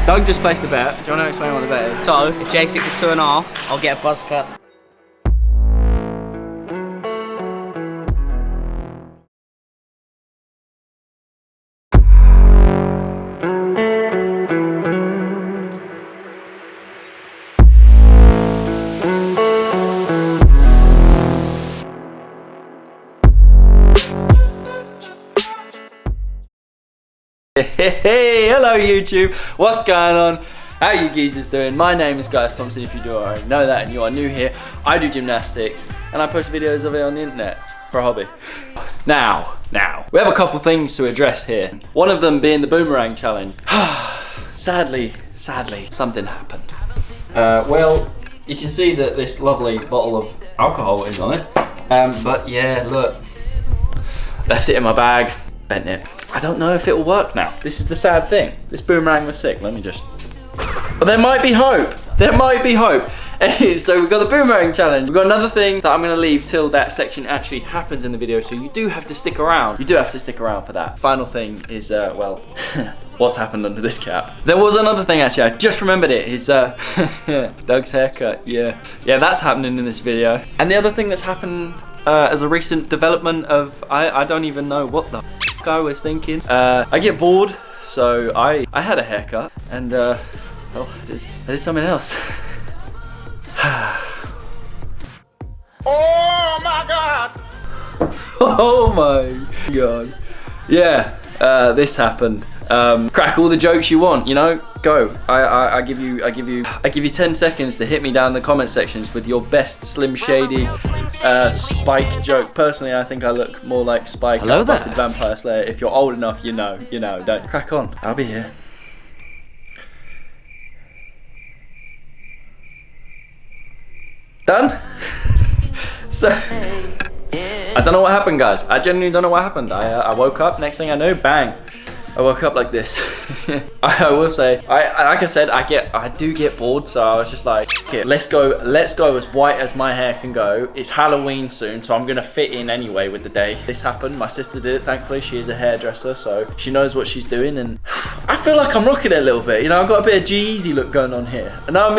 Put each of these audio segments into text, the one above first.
Doug just placed the bet. Do you want to explain what the bet is? So, if Jay sticks to 2.5, I'll get a buzz cut. Hey, hello YouTube, what's going on? How you geezers doing? My name is Gaius Thompson, if you do already know that and you are new here. I do gymnastics and I post videos of it on the internet for a hobby. Now, we have a couple things to address here. One of them being the Boomerang challenge. Sadly, something happened. Well, you can see that this lovely bottle of alcohol is on it. But yeah, look, left it in my bag, bent it. I don't know if it'll work now. This is the sad thing. This boomerang was sick. Let me just... But there might be hope. There might be hope. So we've got the boomerang challenge. We've got another thing that I'm going to leave till that section actually happens in the video. So you do have to stick around. You do have to stick around for that. Final thing is, well, what's happened under this cap. There was another thing actually. I just remembered it. His, Doug's haircut. Yeah, that's happening in this video. And the other thing that's happened as a recent development of, I don't even know what the I was thinking. I get bored, so I had a haircut and well, I did something else. Oh my god! Oh my god. Yeah, this happened. Crack all the jokes you want, you know? Go. I give you 10 seconds to hit me down in the comment sections with your best Slim Shady Spike joke. Personally, I think I look more like Spike. Hello there. The Vampire Slayer. If you're old enough, you know. Don't crack on. I'll be here. Done? So, I don't know what happened, guys. I genuinely don't know what happened. I woke up, next thing I know, bang. I woke up like this. I will say, like I said, I do get bored, so I was just like, okay, let's go as white as my hair can go. It's Halloween soon, so I'm gonna fit in anyway with the day. This happened, my sister did it, thankfully. She is a hairdresser, so she knows what she's doing, and I feel like I'm rocking it a little bit. You know, I've got a bit of G-Eazy look going on here, and I'm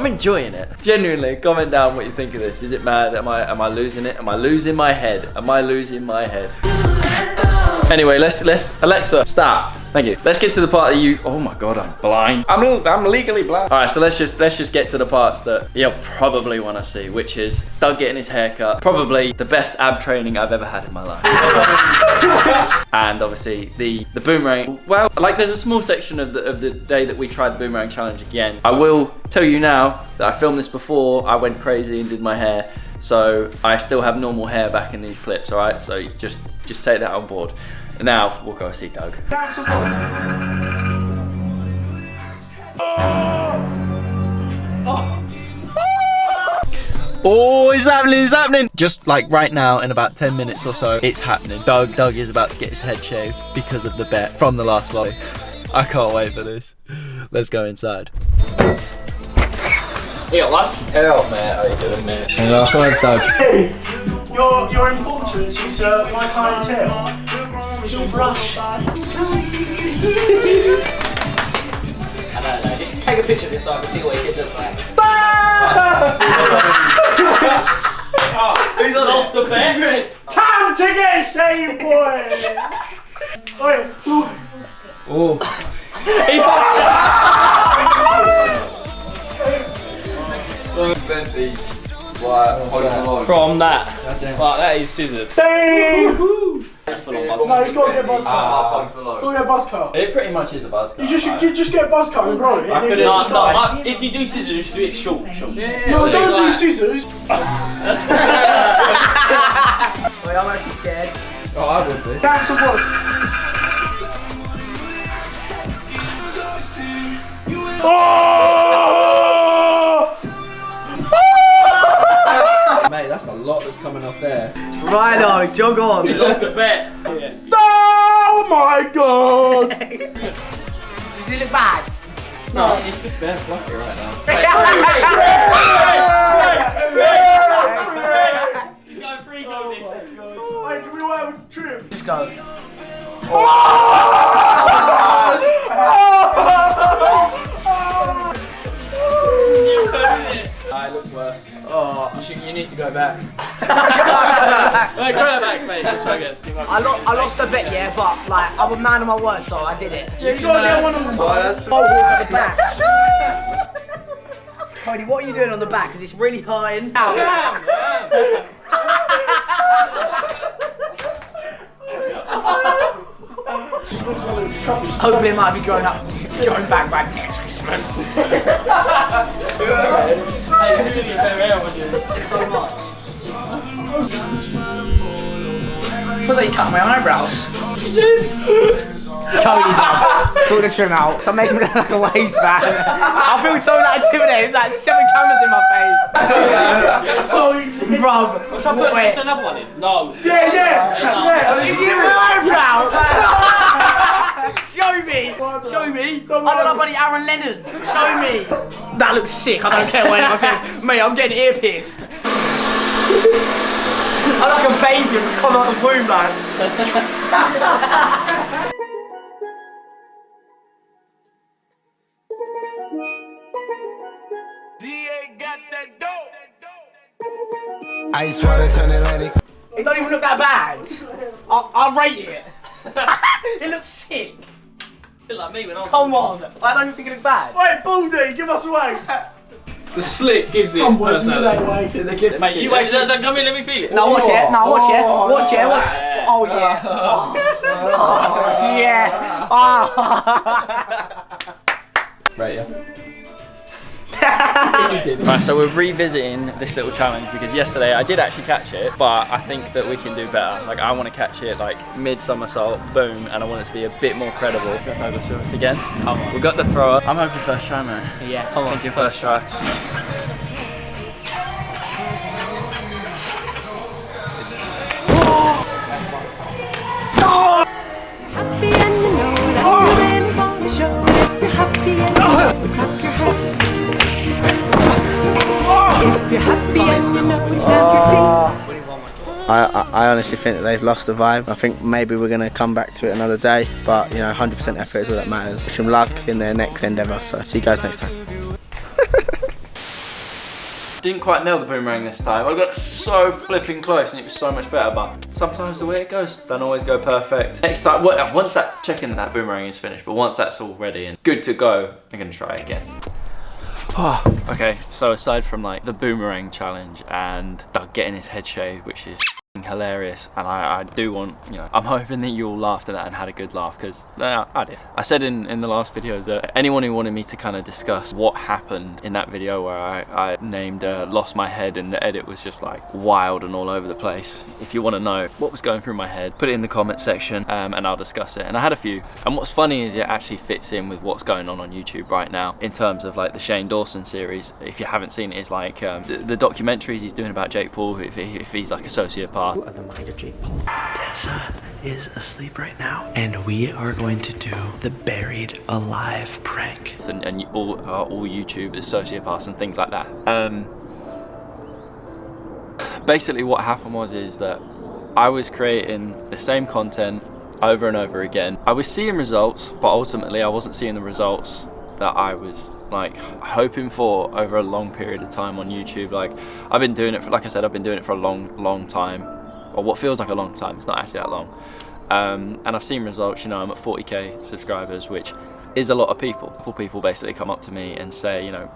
enjoying it. Genuinely, comment down what you think of this. Is it mad? Am I losing it? Am I losing my head? Am I losing my head? Anyway, let's Alexa, stop. Thank you. Let's get to the part that you. Oh my god, I'm blind. I'm legally blind. All right, so let's just get to the parts that you'll probably want to see, which is Doug getting his hair cut. Probably the best ab training I've ever had in my life. And obviously the boomerang. Well, like there's a small section of the day that we tried the boomerang challenge again. I will tell you now that I filmed this before I went crazy and did my hair. So I still have normal hair back in these clips, all right? So just take that on board. And now we'll go see Doug. Oh, it's happening. Just like right now, in about 10 minutes or so, it's happening. Doug is about to get his head shaved because of the bet from the last lobby. I can't wait for this. Let's go inside. Hey, lad. Hello, mate. How you doing, mate? And the last one's Doug. Hey, your importance is my clientele. Your brush. I don't know, just take a picture of this so I can see what he did look like. Who's on off the bet? Time to get shaved, boy! Wait. Oh. From that. Right, that is scissors. No, he's got to get a buzz cut. Got to get a buzz cut. It pretty much is a buzz cut. You just get a buzz cut and grow it. No, if you do scissors, you should do it short. No, don't do scissors. Wait, I'm actually scared. Oh, I would be. Cancel one. Mate, that's a lot that's coming off there. Right on, jog on. You lost the bet. Yeah. Oh my god! Does it look bad? No, it's just bare fluffy right now. He's going free go this. Wait, can we wear with trim? Just go. Oh! back. Wait, throw it back, mate. Let's try again. I lost a bit, yeah, but like I'm a man of my word, so I did it. Yeah, you gotta get one on the side. I'll walk at the back. Cody, what are you doing on the back? Because it's really hurting. Hopefully it might be going back next Christmas. So much. Feels like you cut my eyebrows. Cody, sort the trim out. Stop making me look like a waste man. I feel so like intimidated. There's like 7 cameras in my face. Bro, Should I put just another one in? No. Yeah. you give me an eyebrow. Show me. I look like bloody Aaron Leonard. Show me. That looks sick. I don't care what anyone says. Mate, I'm getting ear pierced. I'm like a baby that's come out of the womb, man. Ice water turn Atlantic. It don't even look that bad. I'll rate it. It looks sick. Bit like me when I was. Come on. I don't even think it looks bad. Wait, Baldy, give us away. The slit gives it Come boys, move that personality. way. Mate, you wait. Come here, let me feel it. No, watch it. No, watch it. Watch it. Watch it. Oh yeah. Oh yeah. Oh. Right, yeah. Right, so we're revisiting this little challenge because yesterday I did actually catch it, but I think that we can do better. Like I want to catch it like mid-somersault, boom, and I want it to be a bit more credible. We've got Douglas with us again. Come on. We've got the thrower. I'm hoping first try, man. Yeah. Come on. Think your first try. Happy and you know that you really want to show if you're happy and you know, clap your hands. If you're happy and you know, stamp your feet. I honestly think that they've lost the vibe. I think maybe we're going to come back to it another day, but you know, 100% effort is all that matters. Wish them luck in their next endeavour, so see you guys next time. Didn't quite nail the boomerang this time. I got so flipping close and it was so much better, but sometimes the way it goes don't always go perfect. Next time, once checking that boomerang is finished, but once that's all ready and good to go, I'm gonna try again. Okay, so aside from like the boomerang challenge and Doug getting his head shaved, which is hilarious, and I do want, you know, I'm hoping that you all laughed at that and had a good laugh, because I did. I said in the last video that anyone who wanted me to kind of discuss what happened in that video where I named lost my head and the edit was just like wild and all over the place, if you want to know what was going through my head, put it in the comment section and I'll discuss it. And I had a few, and what's funny is it actually fits in with what's going on YouTube right now in terms of like the Shane Dawson series. If you haven't seen it, it's like the documentaries he's doing about Jake Paul, if he's like a sociopath. Of the mind of Jake Paul. Tessa is asleep right now, and we are going to do the buried alive prank. And all YouTube is sociopaths and things like that. Basically what happened is that I was creating the same content over and over again. I was seeing results, but ultimately I wasn't seeing the results that I was like hoping for over a long period of time on YouTube. Like I've been doing it for, like I said, I've been doing it for a long time, or what feels like a long time. It's not actually that long. And I've seen results. You know, I'm at 40k subscribers, which is a lot of people. People basically come up to me and say, you know,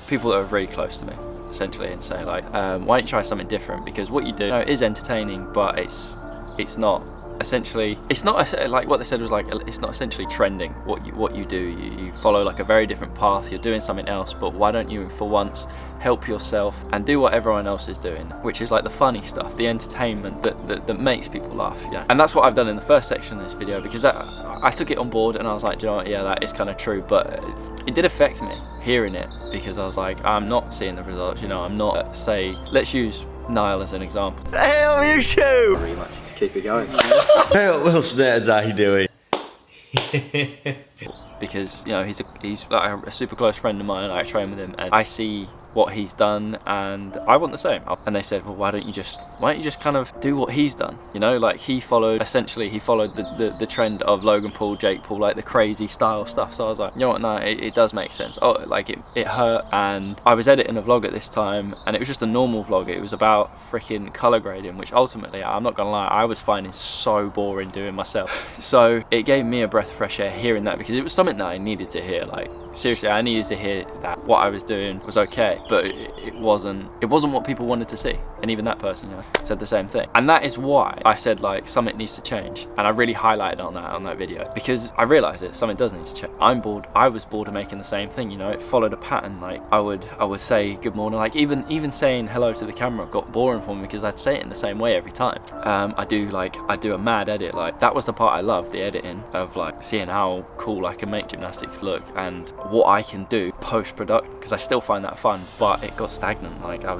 people that are very close to me essentially, and say like, why don't you try something different, because what you do, you know, is entertaining, but it's not essentially, it's not like what they said was like, it's not essentially trending. What you do, you follow like a very different path. You're doing something else, but why don't you for once help yourself and do what everyone else is doing, which is like the funny stuff, the entertainment that makes people laugh. Yeah, and that's what I've done in the first section of this video, because I took it on board and I was like, do you know what, yeah, that is kind of true, but it did affect me hearing it, because I was like, I'm not seeing the results. You know, I'm not, say, let's use Niall as an example. Hey, you shoot! Very much. Just keep it going. Hey, Wilson, how you doing? Because, you know, he's like a super close friend of mine. I train with him, and I see what he's done, and I want the same. And they said, well, why don't you just kind of do what he's done? You know, like he followed the trend of Logan Paul, Jake Paul, like the crazy style stuff. So I was like, you know what, no, it does make sense. Oh, like it hurt. And I was editing a vlog at this time, and it was just a normal vlog. It was about freaking color grading, which ultimately, I'm not gonna lie, I was finding so boring doing myself. So it gave me a breath of fresh air hearing that, because it was something that I needed to hear. Like seriously, I needed to hear that what I was doing was okay, but it wasn't what people wanted to see. And even that person, you know, said the same thing. And that is why I said like something needs to change. And I really highlighted on that video, because I realized that something does need to change. I'm bored. I was bored of making the same thing, you know. It followed a pattern. Like I would say good morning, like even saying hello to the camera got boring for me, because I'd say it in the same way every time. I do a mad edit. Like that was the part I loved, the editing of like seeing how cool I can make gymnastics look and what I can do post-production, because I still find that fun, but it got stagnant. Like it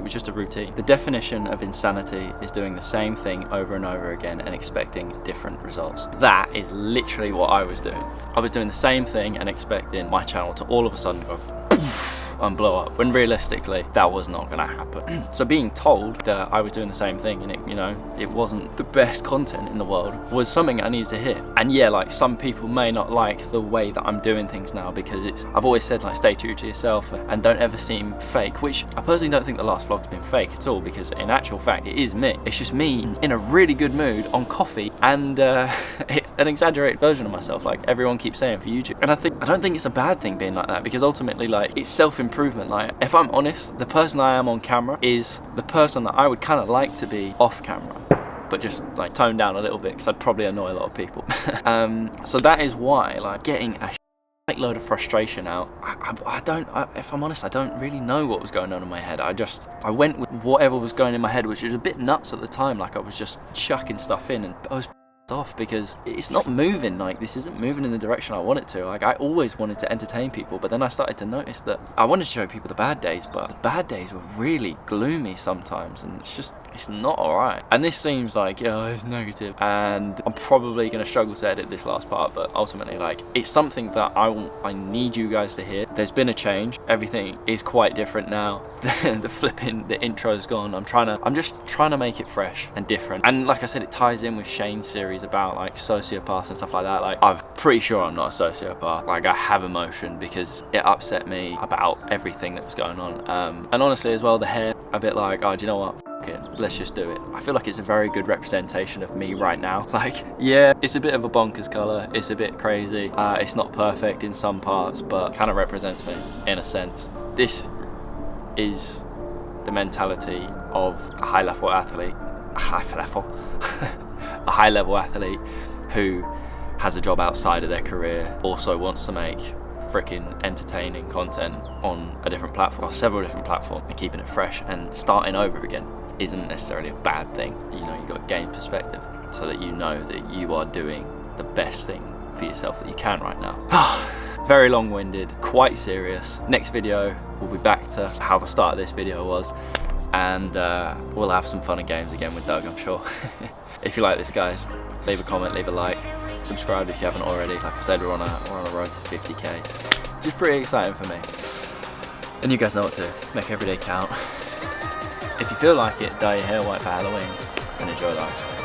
was just a routine. The definition of insanity is doing the same thing over and over again and expecting different results. That is literally what I was doing. I was doing the same thing and expecting my channel to all of a sudden go and blow up, when realistically that was not gonna happen. So being told that I was doing the same thing and it, you know, it wasn't the best content in the world was something I needed to hear. And yeah, like some people may not like the way that I'm doing things now, because I've always said like stay true to yourself and don't ever seem fake, which I personally don't think the last vlog's been fake at all, because in actual fact it is me. It's just me in a really good mood on coffee and an exaggerated version of myself, like everyone keeps saying for YouTube. And I don't think it's a bad thing being like that, because ultimately like it's self-improvement. Like if I'm honest, the person I am on camera is the person that I would kind of like to be off camera, but just like toned down a little bit, because I'd probably annoy a lot of people. So that is why like getting a load of frustration out, if I'm honest, I don't really know what was going on in my head. I went with whatever was going in my head, which was a bit nuts at the time. Like I was just chucking stuff in, and I was off because it's not moving. Like this isn't moving in the direction I want it to. Like I always wanted to entertain people, but then I started to notice that I wanted to show people the bad days, but the bad days were really gloomy sometimes, and it's not alright. And this seems like, yeah, it's negative, and I'm probably going to struggle to edit this last part, but ultimately like it's something that I need you guys to hear. There's been a change. Everything is quite different now. The intro's gone. I'm just trying to make it fresh and different. And like I said, it ties in with Shane's series about like sociopaths and stuff like that. Like I'm pretty sure I'm not a sociopath. Like I have emotion because it upset me about everything that was going on. And honestly as well, the hair, a bit like, oh, do you know what? Let's just do it. I feel like it's a very good representation of me right now. Like, yeah, it's a bit of a bonkers color. It's a bit crazy. It's not perfect in some parts, but kind of represents me in a sense. This is the mentality of a high-level athlete. A high-level athlete who has a job outside of their career, also wants to make freaking entertaining content on a different platform, or several different platforms, and keeping it fresh and starting over again isn't necessarily a bad thing. You know, you've got to gain perspective so that you know that you are doing the best thing for yourself that you can right now. Very long-winded, quite serious. Next video, we'll be back to how the start of this video was, and we'll have some fun and games again with Doug, I'm sure. If you like this, guys, leave a comment, leave a like, subscribe if you haven't already. Like I said, we're on a road to 50k, which is pretty exciting for me. And you guys know what to do. Make every day count. If you feel like it, dye your hair white for Halloween and enjoy life.